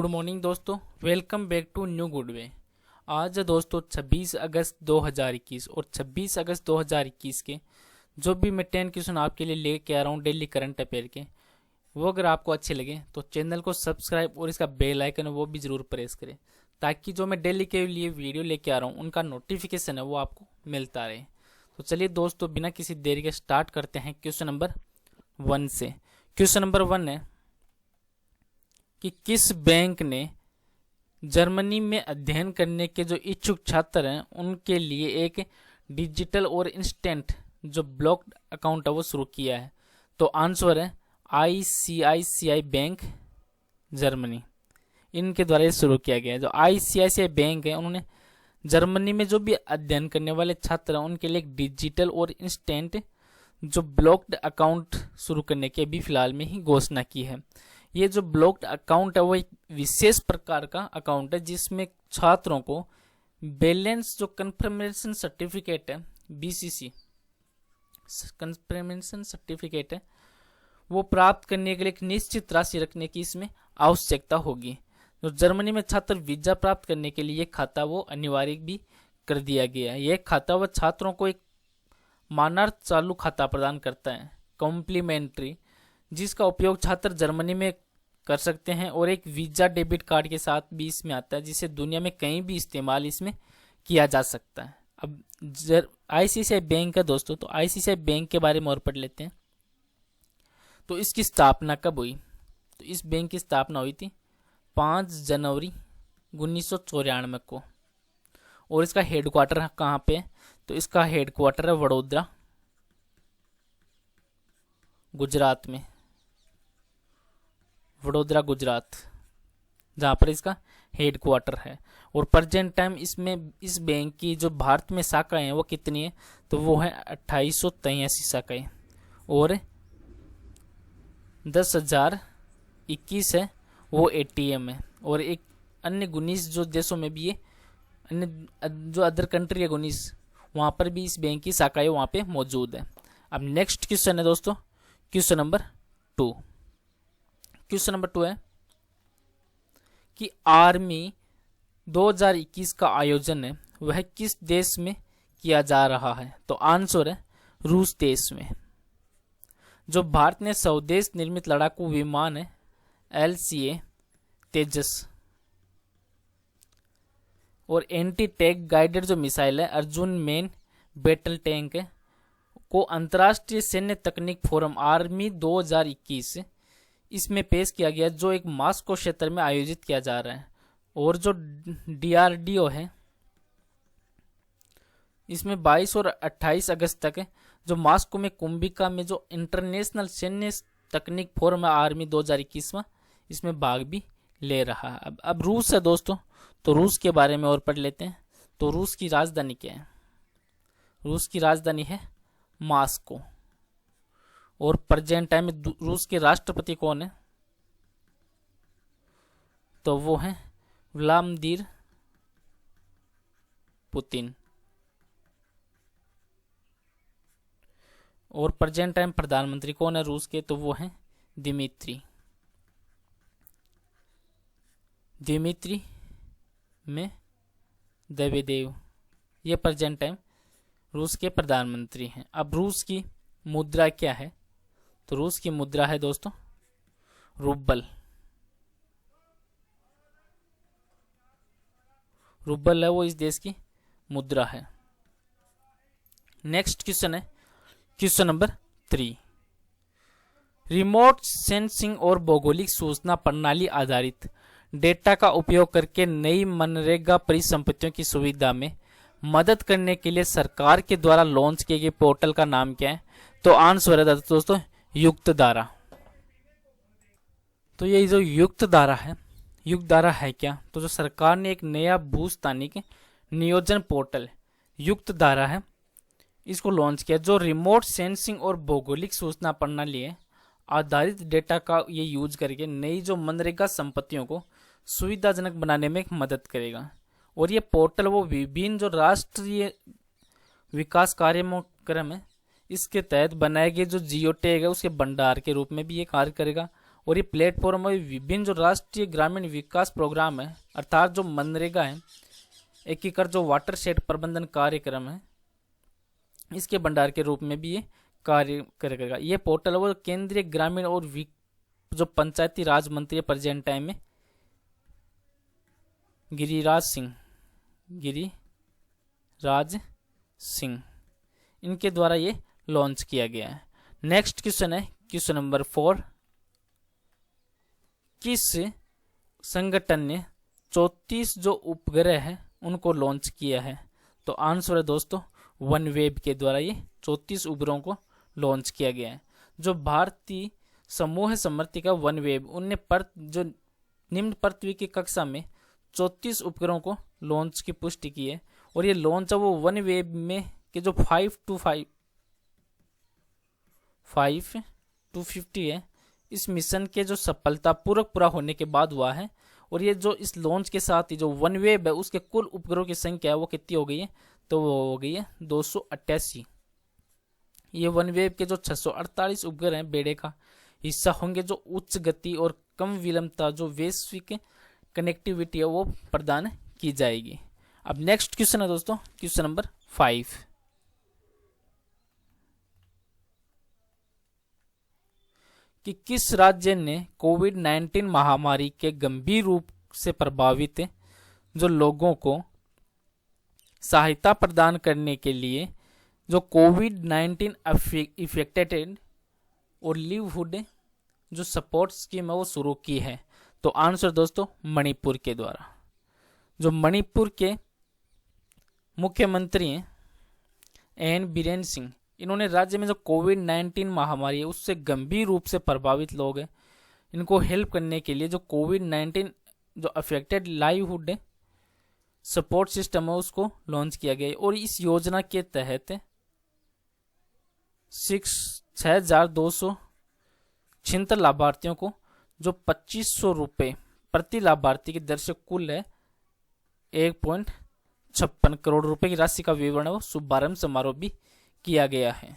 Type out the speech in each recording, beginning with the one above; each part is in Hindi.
गुड मॉर्निंग दोस्तों, welcome back to New Good Way. आज है दोस्तों 26 अगस्त 2021 और 26 अगस्त 2021 के जो भी मैं 10 क्वेश्चन आपके लिए लेके आ रहा हूँ डेली करंट अफेयर के, वो अगर आपको अच्छे लगे तो चैनल को सब्सक्राइब और इसका बेल आइकन है वो भी ज़रूर प्रेस करें, ताकि जो मैं डेली के लिए वीडियो लेके आ रहा हूँ उनका नोटिफिकेशन है वो आपको मिलता रहे। तो चलिए दोस्तों, बिना किसी देरी के स्टार्ट करते हैं क्वेश्चन नंबर 1 से। क्वेश्चन नंबर 1 है कि किस बैंक ने जर्मनी में अध्ययन करने के जो इच्छुक छात्र हैं उनके लिए एक डिजिटल और इंस्टेंट जो ब्लॉक्ड अकाउंट है वो शुरू किया है। तो आंसर है आईसीआईसीआई बैंक जर्मनी, इनके द्वारा ये शुरू किया गया है। जो आईसीआईसीआई बैंक है उन्होंने जर्मनी में जो भी अध्ययन करने वाले छात्र हैं उनके लिए एक डिजिटल और इंस्टेंट जो ब्लॉक्ड अकाउंट शुरू करने की अभी फिलहाल में ही घोषणा की है। ये जो ब्लॉक्ड अकाउंट है वो एक विशेष प्रकार का अकाउंट है जिसमें छात्रों को बैलेंस जो कंफर्मेशन सर्टिफिकेट है बीसीसी कंफर्मेशन सर्टिफिकेट है वो प्राप्त करने के लिए एक निश्चित राशि रखने की इसमें आवश्यकता होगी। जो जर्मनी में छात्र वीजा प्राप्त करने के लिए ये खाता वो अनिवार्य भी कर दिया गया है। यह खाता वह छात्रों को एक मानार्थ चालू खाता प्रदान करता है कॉम्प्लीमेंट्री, जिसका उपयोग छात्र जर्मनी में कर सकते हैं और एक वीजा डेबिट कार्ड के साथ भी इसमें आता है, जिसे दुनिया में कहीं भी इस्तेमाल इसमें किया जा सकता है। अब आईसीआईसीआई बैंक है दोस्तों, तो आईसीआईसीआई बैंक के बारे में और पढ़ लेते हैं। तो इसकी स्थापना कब हुई? तो इस बैंक की स्थापना हुई थी 5 जनवरी 1994 को। और इसका हेडक्वार्टर कहाँ पे है? तो इसका हेडक्वार्टर है वडोदरा गुजरात में, वडोदरा गुजरात, जहाँ पर इसका हेडक्वार्टर है। और प्रेजेंट टाइम इसमें इस बैंक की जो भारत में शाखाएं हैं वो कितनी है? तो वो है 2883 शाखाएं और 10,021 है वो एटीएम है। और एक अन्य 19 जो देशों में भी ये अन्य जो अदर कंट्री है 19, वहाँ पर भी इस बैंक की शाखाएं वहाँ पे मौजूद है। अब नेक्स्ट क्वेश्चन है दोस्तों क्वेश्चन नंबर 2। क्वेश्चन नंबर 2 है कि आर्मी 2021 का आयोजन है वह किस देश में किया जा रहा है? तो आंसर है रूस देश में। जो भारत ने स्वदेश निर्मित लड़ाकू विमान है LCA तेजस और एंटी टैंक गाइडेड जो मिसाइल है अर्जुन मेन बैटल टैंक है को अंतर्राष्ट्रीय सैन्य तकनीक फोरम आर्मी 2021 इसमें पेश किया गया, जो एक मास्को क्षेत्र में आयोजित किया जा रहा है। और जो DRDO है इसमें 22 और 28 अगस्त तक है जो मास्को में कुंभिका में जो इंटरनेशनल सैन्य तकनीक फोरम है आर्मी 2021 में इसमें भाग भी ले रहा है। अब रूस है दोस्तों, तो रूस के बारे में और पढ़ लेते हैं। तो रूस की राजधानी क्या है? रूस की राजधानी है मास्को। और प्रेजेंट टाइम में रूस के राष्ट्रपति कौन है? तो वो है व्लादिमीर पुतिन। और प्रेजेंट टाइम प्रधानमंत्री कौन है रूस के? तो वो है दिमित्री में देवेदेव, ये प्रेजेंट टाइम रूस के प्रधानमंत्री हैं। अब रूस की मुद्रा क्या है? तो रूस की मुद्रा है दोस्तों रूबल। रूबल है वो इस देश की मुद्रा है। नेक्स्ट क्वेश्चन है क्वेश्चन नंबर 3। रिमोट सेंसिंग और भौगोलिक सूचना प्रणाली आधारित डेटा का उपयोग करके नई मनरेगा परिसंपत्तियों की सुविधा में मदद करने के लिए सरकार के द्वारा लॉन्च किए गए पोर्टल का नाम क्या है? तो आंसर है दोस्तों युक्त धारा। तो ये जो युक्त धारा है क्या? तो जो सरकार ने एक नया भूस्थानिक नियोजन पोर्टल युक्त धारा है इसको लॉन्च किया, जो रिमोट सेंसिंग और भौगोलिक सूचना प्रणाली है आधारित डेटा का ये यूज करके नई जो मनरेगा संपत्तियों को सुविधाजनक बनाने में मदद करेगा। और ये पोर्टल वो विभिन्न जो राष्ट्रीय विकास कार्यक्रम है इसके तहत बनाए गए जो जियो टैग है उसके भंडार के रूप में भी ये कार्य करेगा। और ये प्लेटफॉर्म में विभिन्न जो राष्ट्रीय ग्रामीण विकास प्रोग्राम है अर्थात जो मनरेगा है, एकीकृत जो वाटर शेड प्रबंधन कार्यक्रम है, इसके भंडार के रूप में भी ये कार्य करेगा। ये पोर्टल है वो केंद्रीय ग्रामीण और जो पंचायती राज मंत्री प्रेजेंट टाइम में गिरिराज सिंह इनके द्वारा ये लॉन्च किया गया है। नेक्स्ट क्वेश्चन है क्वेश्चन नंबर 4, किस संगठन ने 34 जो उपग्रह है उनको लॉन्च किया है? तो आंसर है दोस्तों वनवेब के द्वारा ये 34 उपग्रहों को लॉन्च किया गया है। जो भारतीय समूह समर्थी का वनवेब उनने जो निम्न पृथ्वी की कक्षा में 34 उपग्रहों को लॉन्च की पुष्टि की है। और ये लॉन्च है वो वनवेब में के जो 5 to 50 है, इस मिशन के जो सफलतापूर्वक पूरा होने के बाद हुआ है। और ये जो इस लॉन्च के साथ ही जो वनवेब है उसके कुल उपग्रहों की संख्या है वो कितनी हो गई है? तो वो हो गई है 288। ये वनवेब के जो 648 उपग्रह हैं बेड़े का हिस्सा होंगे, जो उच्च गति और कम विलंबता जो वैश्विक कनेक्टिविटी है वो प्रदान की जाएगी। अब नेक्स्ट क्वेश्चन है दोस्तों क्वेश्चन नंबर 5, कि किस राज्य ने कोविड-19 महामारी के गंभीर रूप से प्रभावित जो लोगों को सहायता प्रदान करने के लिए जो कोविड-19 इफेक्टेड और लिवहुड जो सपोर्ट स्कीम है वो शुरू की है? तो आंसर दोस्तों मणिपुर के द्वारा। जो मणिपुर के मुख्यमंत्री हैं एन बीरेन सिंह, इन्होंने राज्य में जो कोविड-19 महामारी है उससे गंभीर रूप से प्रभावित लोग हैं, इनको हेल्प करने के लिए जो कोविड-19 जो अफेक्टेड लाइवहुड सपोर्ट सिस्टम है उसको लॉन्च किया गया है। और इस योजना के तहत 6,276 लाभार्थियों को जो 2500 रुपये प्रति लाभार्थी की दर से कुल है 1.56 करोड़ रुपए की राशि का विवरण है वो शुभारंभ समारोह भी किया गया है।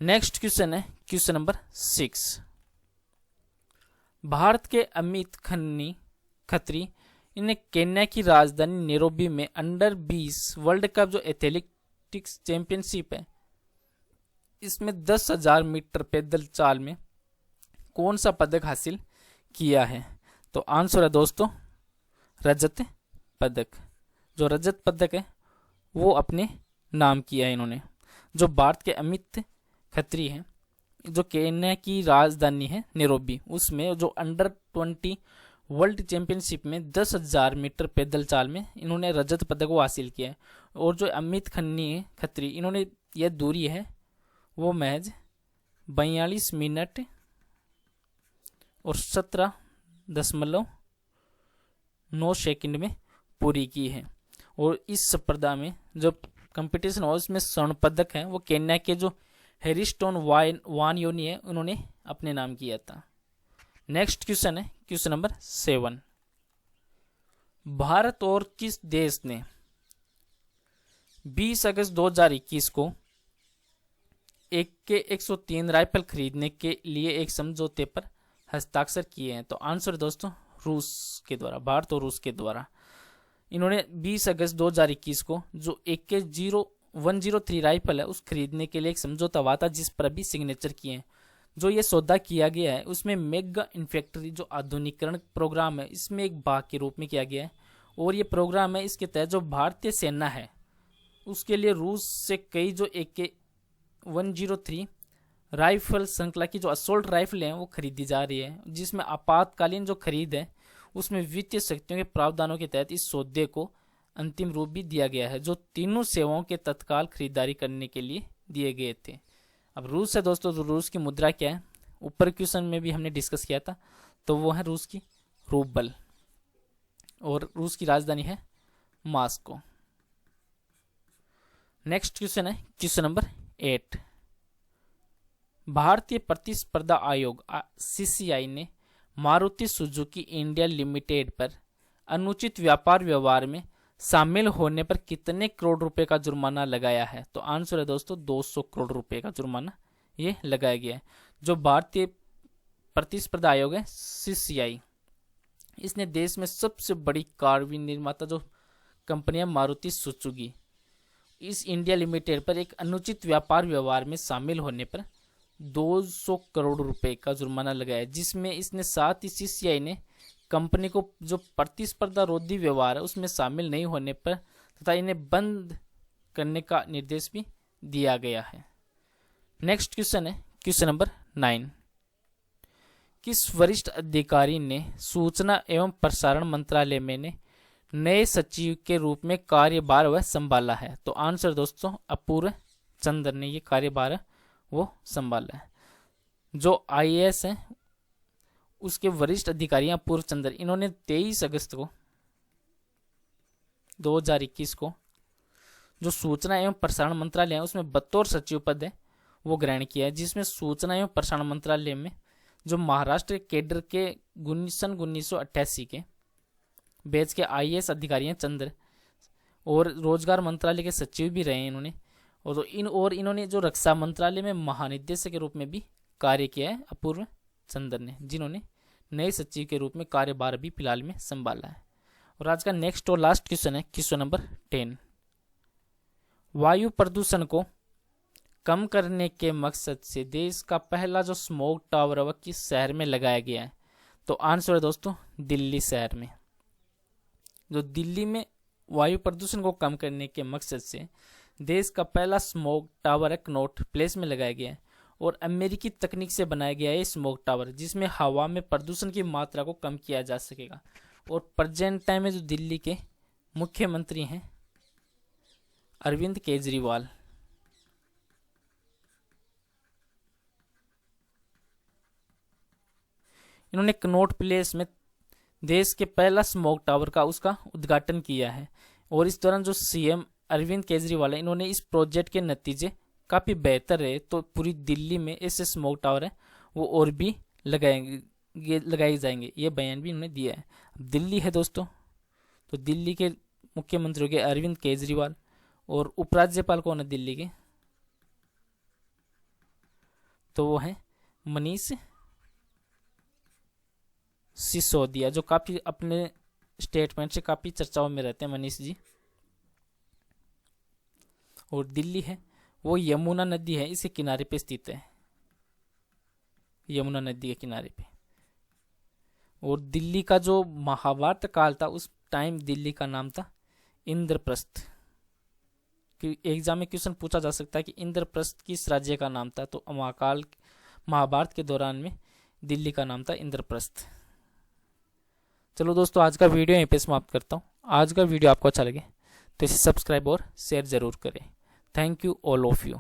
नेक्स्ट क्वेश्चन है क्वेश्चन नंबर 6, भारत के अमित खत्री इन्हें केन्या की राजधानी नैरोबी में अंडर 20 वर्ल्ड कप जो एथलेटिक्स चैंपियनशिप है इसमें 10,000 मीटर पैदल चाल में कौन सा पदक हासिल किया है? तो आंसर है दोस्तों रजत पदक। जो रजत पदक है वो अपने नाम किया है इन्होंने। जो भारत के अमित खत्री हैं, जो केन्या की राजधानी है नैरोबी, उसमें जो अंडर 20 वर्ल्ड चैंपियनशिप में 10,000 मीटर पैदल चाल में इन्होंने रजत पदक को हासिल किया है। और जो अमित खत्री इन्होंने यह दूरी है वो महज 42 मिनट और 17.9 सेकंड में पूरी की है। और इस स्पर्धा में जो कंपटीशन हुआ उसमें स्वर्ण पदक है वो केन्या के जो हेरिस्टोन वानयोनी है उन्होंने अपने नाम किया था। नेक्स्ट क्वेश्चन है क्वेश्चन नंबर 7, भारत और किस देश ने 20 अगस्त 2021 को AK-103 राइफल खरीदने के लिए एक समझौते पर हस्ताक्षर किए हैं? तो आंसर दोस्तों रूस के द्वारा, भारत और रूस के द्वारा। इन्होंने 20 अगस्त 2021 को जो AK-103 राइफल है उस खरीदने के लिए एक समझौता हुआ था जिस पर अभी सिग्नेचर किए हैं। जो ये सौदा किया गया है उसमें मेगा इन्फैक्ट्री जो आधुनिकीकरण प्रोग्राम है इसमें एक भाग के रूप में किया गया है। और ये प्रोग्राम है इसके तहत जो भारतीय सेना है उसके लिए रूस से कई जो AK-103 राइफल श्रृंखला की जो असोल्ट राइफल हैं वो खरीदी जा रही है, जिसमें आपातकालीन जो खरीद है उसमें वित्तीय शक्तियों के प्रावधानों के तहत इस सौदे को अंतिम रूप भी दिया गया है, जो तीनों सेवाओं के तत्काल खरीदारी करने के लिए दिए गए थे। अब रूस है दोस्तों, तो रूस की मुद्रा क्या है ऊपर क्वेश्चन में भी हमने डिस्कस किया था, तो वो है रूस की रूबल और रूस की राजधानी है मॉस्को। नेक्स्ट क्वेश्चन है क्वेश्चन नंबर 8, भारतीय प्रतिस्पर्धा आयोग CCI ने मारुति सुजुकी इंडिया लिमिटेड पर अनुचित व्यापार व्यवहार में शामिल होने पर कितने करोड़ रुपए का जुर्माना लगाया है? तो आंसर है दोस्तों 200 करोड़ रुपए का जुर्माना ये लगाया गया है। जो भारतीय प्रतिस्पर्धा आयोग है CCI। इसने देश में सबसे बड़ी कार विनिर्माता जो कंपनी है मारुति सुजुकी, इस इंडिया लिमिटेड पर एक अनुचित व्यापार व्यवहार में शामिल होने पर 200 करोड़ रुपए का जुर्माना लगाया, जिसमें इसने साथ ही CCI ने कंपनी को जो प्रतिस्पर्धा रोधी व्यवहार है उसमें शामिल नहीं होने पर तथा इन्हें बंद करने का निर्देश भी दिया गया है। नेक्स्ट क्वेश्चन है क्वेश्चन नंबर 9। किस वरिष्ठ अधिकारी ने सूचना एवं प्रसारण मंत्रालय में नए सचिव के रूप में कार्यभार वह संभाला है? तो आंसर दोस्तों अपूर्व चंद्र ने ये कार्यभार वो संभाला है। जो IAS है उसके वरिष्ठ अधिकारी अपूर्व चंद्र, इन्होंने 23 अगस्त को 2021 को जो सूचना एवं प्रसारण मंत्रालय है उसमें बतौर सचिव पद है वो ग्रहण किया है, जिसमें सूचना एवं प्रसारण मंत्रालय में जो महाराष्ट्र केडर के 1988 के बैच के IAS अधिकारी हैं चंद्र, और रोजगार मंत्रालय के सचिव भी रहे हैं इन्होंने, और इन्होंने जो रक्षा मंत्रालय में महानिदेशक के रूप में भी कार्य किया है अपूर्व चंद्र ने, जिन्होंने नए सचिव के रूप में कार्यभार भी फिलहाल में संभाला है। और आज का नेक्स्ट और लास्ट क्वेश्चन है क्वेश्चन नंबर 10। वायु प्रदूषण को कम करने के मकसद से देश का पहला जो स्मोक टावर वह किस शहर में लगाया गया है? तो आंसर है दोस्तों दिल्ली शहर में। जो दिल्ली में वायु प्रदूषण को कम करने के मकसद से देश का पहला स्मोक टावर है कनॉट प्लेस में लगाया गया है, और अमेरिकी तकनीक से बनाया गया है स्मोक टावर, जिसमें हवा में प्रदूषण की मात्रा को कम किया जा सकेगा। और प्रेजेंट टाइम में जो दिल्ली के मुख्यमंत्री हैं अरविंद केजरीवाल, इन्होंने कनॉट प्लेस में देश के पहला स्मोक टावर का उसका उद्घाटन किया है। और इस दौरान जो CM अरविंद केजरीवाल है, इन्होंने इस प्रोजेक्ट के नतीजे काफ़ी बेहतर है, तो पूरी दिल्ली में ऐसे स्मोक टावर है वो और भी लगाए जाएंगे, ये बयान भी इन्होंने दिया है। दिल्ली है दोस्तों, तो दिल्ली के मुख्यमंत्री के अरविंद केजरीवाल, और उपराज्यपाल कौन है दिल्ली के? तो वो है मनीष सिसोदिया, जो काफ़ी अपने स्टेटमेंट से काफ़ी चर्चाओं में रहते हैं मनीष जी। और दिल्ली है वो यमुना नदी है इसके किनारे पे स्थित है, यमुना नदी के किनारे पे। और दिल्ली का जो महाभारत काल था उस टाइम दिल्ली का नाम था इंद्रप्रस्थ। एग्जाम में क्वेश्चन पूछा जा सकता है कि इंद्रप्रस्थ किस राज्य का नाम था? तो महाभारत के दौरान में दिल्ली का नाम था इंद्रप्रस्थ। चलो दोस्तों आज का वीडियो यहीं पे समाप्त करता हूँ। आज का वीडियो आपको अच्छा लगे तो इसे सब्सक्राइब और शेयर जरूर करें। Thank you all of you.